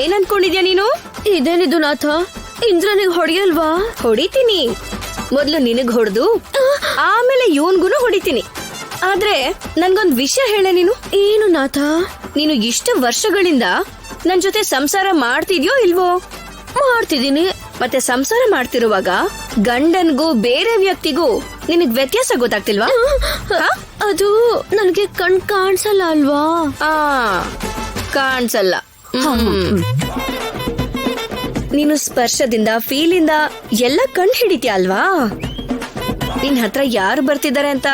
ಏನ್ ಅನ್ಕೊಂಡಿದ್ಯಾ ನೀನು? ಇದೇನಿದು ನಾಥ, ಇಂದ್ರನಿಗೆ ಹೊಡೆಯಲ್ವಾ? ಹೊಡಿತೀನಿ. ಮೊದ್ಲು ನಿನಗ್ ಹೊಡೆದು ಆಮೇಲೆ ಇವನ್ಗುನು ಹೊಡಿತೀನಿ. ಆದ್ರೆ ನನ್ಗೊಂದ್ ವಿಷಯ ಹೇಳೆ ನೀನು. ಏನು ನಾಥ? ನೀನು ಇಷ್ಟು ವರ್ಷಗಳಿಂದ ನನ್ ಜೊತೆ ಸಂಸಾರ ಮಾಡ್ತಿದ್ಯೋ ಇಲ್ವೋ? ಮಾಡ್ತಿದ್ದೀನಿ. ಮತ್ತೆ ಸಂಸಾರ ಮಾಡ್ತಿರುವಾಗ ಗಂಡನ್ಗೂ ಬೇರೆ ವ್ಯಕ್ತಿಗೂ ನಿನಗ್ ವ್ಯತ್ಯಾಸ ಗೊತ್ತಾಗ್ತಿಲ್ವಾ? ಅದು ನನಗೆ ಕಣ್ ಕಾಣಿಸಲ್ಲ ಅಲ್ವಾ? ಕಾಣಿಸಲ್ಲ. ನೀನು ಸ್ಪರ್ಶದಿಂದ ಫೀಲಿಂದ ಎಲ್ಲ ಕಂಡು ಹಿಡಿತೀಯ ಅಲ್ವಾ? ನಿನ್ ಹತ್ರ ಯಾರು ಬರ್ತಿದ್ದಾರೆ ಅಂತ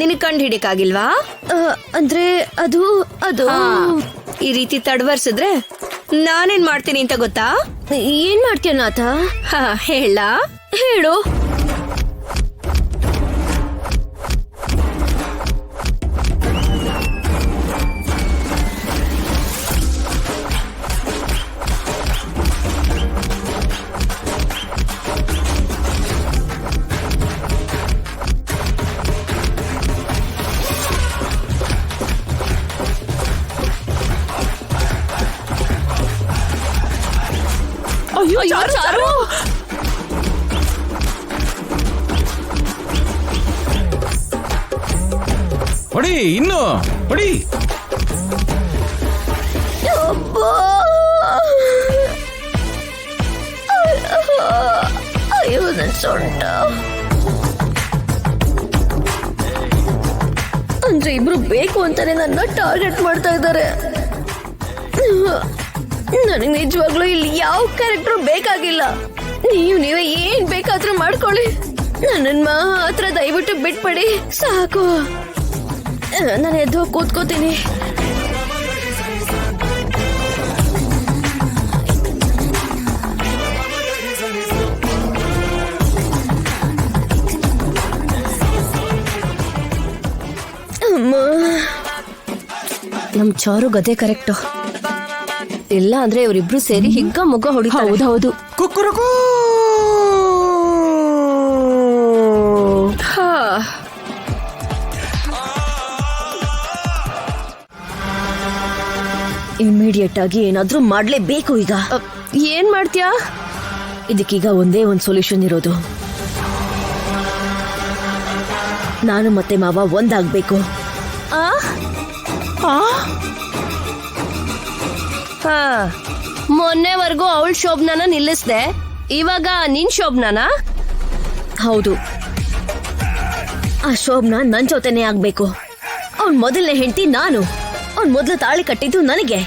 ನಿನಗ್ ಕಂಡು ಹಿಡಿಯಕ್ಕಾಗಿಲ್ವಾ? ಅಂದ್ರೆ ಅದು ಅದು ಈ ರೀತಿ ತಡವರ್ಸಿದ್ರೆ ನಾನೇನ್ ಮಾಡ್ತೀನಿ ಅಂತ ಗೊತ್ತಾ? ಏನ್ ಮಾಡ್ತೀಯ ನಾಥ? ಹೇಳ ಹೇಳು. ಅಯ್ಯೋ ಚಾರು, ಹೊಡಿ, ಇನ್ನು ಹೊಡಿ. ಅಯ್ಯೋ ನನ್ ಸೊಂಟ. ಅಂದ್ರೆ ಇಬ್ರು ಬೇಕು ಅಂತಾನೆ ನನ್ನ ಟಾರ್ಗೆಟ್ ಮಾಡ್ತಾ ಇದ್ದಾರೆ. ನನಗೆ ನಿಜವಾಗ್ಲೂ ಇಲ್ಲಿ ಯಾವ ಕ್ಯಾರೆಕ್ಟರ್ ಬೇಕಾಗಿಲ್ಲ. ನೀವೇ ಏನ್ ಬೇಕಾದ್ರೂ ಮಾಡ್ಕೊಳ್ಳಿ. ನನ್ನ ಮಾತ್ರ ದಯವಿಟ್ಟು ಬಿಟ್ಬಿಡಿ ಸಾಕು. ನಾನು ಎದ್ದು ಕೂತ್ಕೋತೀನಿ. ನಮ್ ಚಾರು ಗದೆ ಕರೆಕ್ಟು. ಇಲ್ಲ ಅಂದ್ರೆ ಇವರಿಬ್ರು ಸೇರಿ ಹಿಗ್ಗ ಮುಗ್ಗ ಹೊಡಿತಾರೆ. ಹೌದೌದು. ಕುಕ್ಕುರುಕು. ಇಮಿಡಿಯೇಟ್ ಆಗಿ ಏನಾದ್ರೂ ಮಾಡ್ಲೇಬೇಕು ಈಗ. ಏನ್ ಮಾಡ್ತೀಯಾ? ಇದಕ್ಕೀಗ ಒಂದೇ ಒಂದ್ ಸೊಲ್ಯೂಷನ್ ಇರೋದು. ನಾನು ಮತ್ತೆ ಮಾವ ಒಂದಾಗ್ಬೇಕು. ಮೊನ್ನೆವರೆಗೂ ಅವಳ ಶೋಭನಾನ ನಿಲ್ಲಿಸ್ದೆ, ಇವಾಗ ನಿನ್ ಶೋಭನಾನ? ಹೌದು, ಆ ಶೋಭನಾ ನನ್ ಜೊತೆನೆ ಆಗ್ಬೇಕು. ಅವ್ನ್ ಮೊದಲನೇ ಹೆಂಡತಿ ನಾನು. ಅವ್ನ್ ಮೊದ್ಲು ತಾಳಿ ಕಟ್ಟಿದ್ದು ನನಗೆ.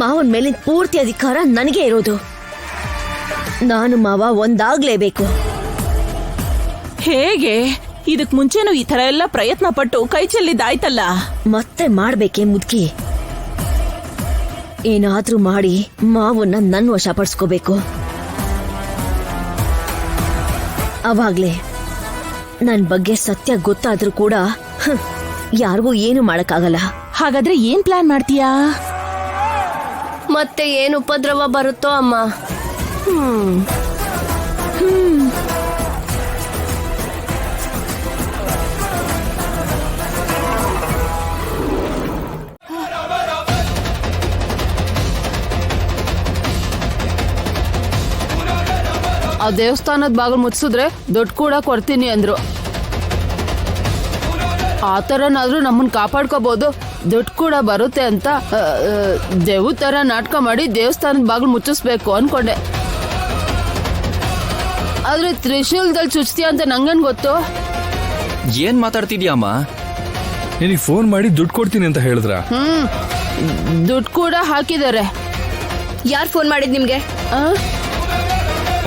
ಮಾವನ್ ಮೇಲಿನ ಪೂರ್ತಿ ಅಧಿಕಾರ ನನಗೆ ಇರೋದು. ನಾನು ಮಾವ ಒಂದಾಗ್ಲೇಬೇಕು. ಹೇಗೆ? ಇದಕ್ ಮುಂಚೆನೂ ಈ ತರ ಎಲ್ಲ ಪ್ರಯತ್ನ ಪಟ್ಟು ಕೈ ಚೆಲ್ಲಿದ್ದಾಯ್ತಲ್ಲ. ಮತ್ತೆ ಮಾಡ್ಬೇಕೆ ಮುದ್ಕಿ? ಏನಾದ್ರೂ ಮಾಡಿ ಮಾವನ್ನ ನನ್ ವಶಪಡಿಸ್ಕೋಬೇಕು. ಅವಾಗ್ಲೇ ನನ್ ಬಗ್ಗೆ ಸತ್ಯ ಗೊತ್ತಾದ್ರೂ ಕೂಡ ಯಾರಿಗೂ ಏನು ಮಾಡಕ್ಕಾಗಲ್ಲ. ಹಾಗಾದ್ರೆ ಏನ್ ಪ್ಲಾನ್ ಮಾಡ್ತೀಯಾ? ಮತ್ತೆ ಏನ್ ಉಪದ್ರವ ಬರುತ್ತೋ ಅಮ್ಮ. ಆ ದೇವಸ್ಥಾನದ ಬಾಗಿಲು ಮುಚ್ಚಿಸಿದ್ರೆ ದುಡ್ಡು ಕೂಡ ಕೊಡ್ತೀನಿ ಅಂದ್ರು. ಆ ಥರನಾದ್ರೂ ನಮ್ಮನ್ನ ಕಾಪಾಡ್ಕೋಬಹುದು, ದುಡ್ಡು ಕೂಡ ಬರುತ್ತೆ ಅಂತ ದೇವ್ ತರ ನಾಟಕ ಮಾಡಿ ದೇವಸ್ಥಾನದ ಬಾಗಿಲು ಮುಚ್ಚಿಸ್ಬೇಕು ಅನ್ಕೊಂಡೆ. ಆದ್ರೆ ತ್ರಿಶೂಲದಲ್ಲಿ ಚುಚ್ತೀಯ ಅಂತ ನಂಗೇನ್ ಗೊತ್ತು? ಏನ್ ಮಾತಾಡ್ತಿದ್ಯಮ್ಮ? ನಿನಗೆ ಫೋನ್ ಮಾಡಿ ದುಡ್ಡು ಕೊಡ್ತೀನಿ ಅಂತ ಹೇಳಿದ್ರ? ದುಡ್ಡು ಕೂಡ ಹಾಕಿದ್ದಾರೆ. ಯಾರ್ ಫೋನ್ ಮಾಡಿದ್ ನಿಮ್ಗೆ?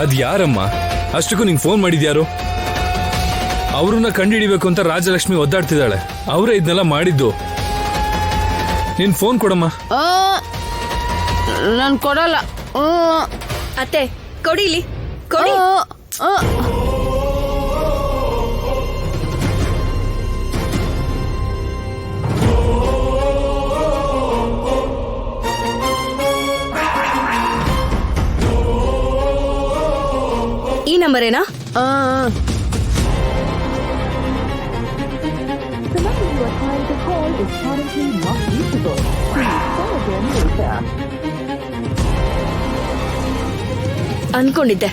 ಅದ್ ಯಾರಮ್ಮ? ಅಷ್ಟಕ್ಕೂ ನಿಂಗೆ ಫೋನ್ ಮಾಡಿದ್ಯಾರು? ಅವ್ರನ್ನ ಕಂಡುಹಿಡಿಬೇಕು ಅಂತ ರಾಜಲಕ್ಷ್ಮಿ ಒದ್ದಾಡ್ತಿದ್ದಾಳೆ. ಅವರೇ ಇದನ್ನೆಲ್ಲ ಮಾಡಿದ್ದು. ನಿನ್ ಫೋನ್ ಕೊಡಮ್ಮ. ನಾನು ಕೊಡಲ್ಲ. ಅತ್ತೆ ಕೊಡಿಲಿ, ಕೊಡಿ. ಈ ನಂಬರ್ ಏನಾ? The number you are trying to call is currently not reachable. Please ಅನ್ಕೊಂಡಿದ್ದೆ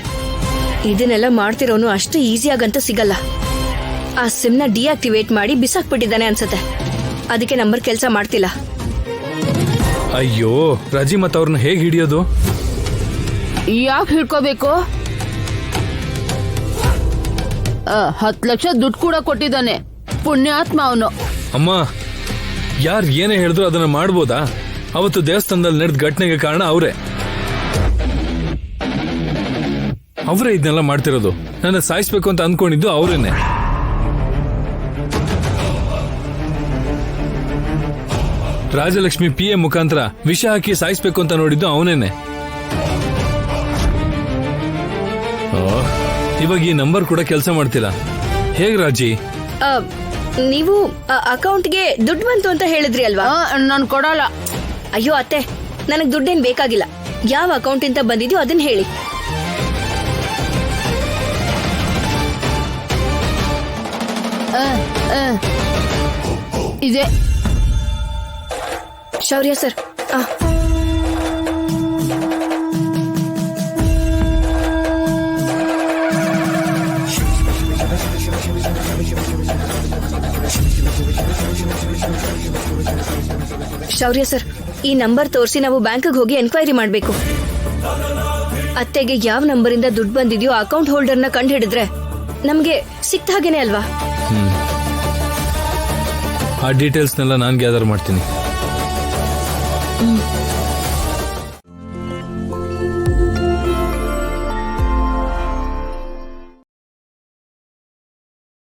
ಇದನ್ನೆಲ್ಲ ಮಾಡ್ತಿರೋನು ಅಷ್ಟು ಈಸಿಯಾಗಂತೂ ಸಿಗಲ್ಲ. ಆ ಸಿಮ್ನ ಡಿಆಕ್ಟಿವೇಟ್ ಮಾಡಿ ಬಿಸಾಕ್ಬಿಟ್ಟಿದ್ದಾನೆ ಅನ್ಸತ್ತೆ. ಅದಕ್ಕೆ ನಂಬರ್ ಕೆಲಸ ಮಾಡ್ತಿಲ್ಲ. ಅಯ್ಯೋ ರಜಿ ಮತ್ತ ಅವ್ರನ್ನ ಹೇಗ್ ಹಿಡಿಯೋದು? ಯಾಕೆ ಹಿಡ್ಕೋಬೇಕು? 10 ಲಕ್ಷ ದುಡ್ಡು ಕೂಡ ಕೊಟ್ಟಿದ್ದಾನೆ, ಪುಣ್ಯಾತ್ಮ ಅವನು. ಅಮ್ಮ, ಯಾರು ಏನೇ ಹೇಳಿದ್ರು ಅದನ್ನ ಮಾಡ್ಬೋದಾ? ಅವತ್ತು ದೇವಸ್ಥಾನದಲ್ಲಿ ನಡೆದ ಘಟನೆಗೆ ಕಾರಣ ಅವರೇ ಇದನ್ನೆಲ್ಲ ಮಾಡ್ತಿರೋದು. ನನ್ನ ಸಾಯಿಸ್ಬೇಕು ಅಂತ ಅನ್ಕೊಂಡಿದ್ದು ಅವರೇನೆ. ರಾಜಲಕ್ಷ್ಮಿ PA ಮುಖಾಂತರ ವಿಷ ಹಾಕಿ ಸಾಯಿಸ್ಬೇಕು ಅಂತ ನೋಡಿದ್ದು ಅವನೇನೆ. ಇವಾಗ ಈ ನಂಬರ್ ಕೂಡ ಕೆಲಸ ಮಾಡ್ತಿಲ್ಲ. ಹೇಗ್ ರಾಜಿ? ಆ, ನೀವು ಅಕೌಂಟ್ಗೆ ದುಡ್ಡು ಬಂತು ಅಂತ ಹೇಳಿದ್ರಿ ಅಲ್ವಾ? ನಾನು ಕೊಡಲ್ಲ. ಅಯ್ಯೋ ಅತ್ತೆ, ನನಗ್ ದುಡ್ಡೇನ್ ಬೇಕಾಗಿಲ್ಲ. ಯಾವ ಅಕೌಂಟ್ ಇಂದ ಬಂದಿದ್ಯೋ ಅದನ್ನ ಹೇಳಿ. ಇದೆ ಶೌರ್ಯ ಸರ್. ಶೌರ್ಯ ಸರ್, ಈ ನಂಬರ್ ತೋರಿಸಿ ನಾವು ಬ್ಯಾಂಕ್ಗೆ ಹೋಗಿ ಎನ್ಕ್ವೈರಿ ಮಾಡಬೇಕು. ಅತ್ತೆಗೆ ಯಾವ ನಂಬರಿಂದ ದುಡ್ಡು ಬಂದಿದ್ಯೋ ಅಕೌಂಟ್ ಹೋಲ್ಡರ್ನ ಕಂಡು ಹಿಡಿದ್ರೆ ನಮ್ಗೆ ಸಿಕ್ತ ಹಾಗೇನೆ ಅಲ್ವಾ? ಆ ಡೀಟೇಲ್ಸ್ನೆಲ್ಲ ನಾನು ಗ್ಯಾದರ್ ಮಾಡ್ತೀನಿ.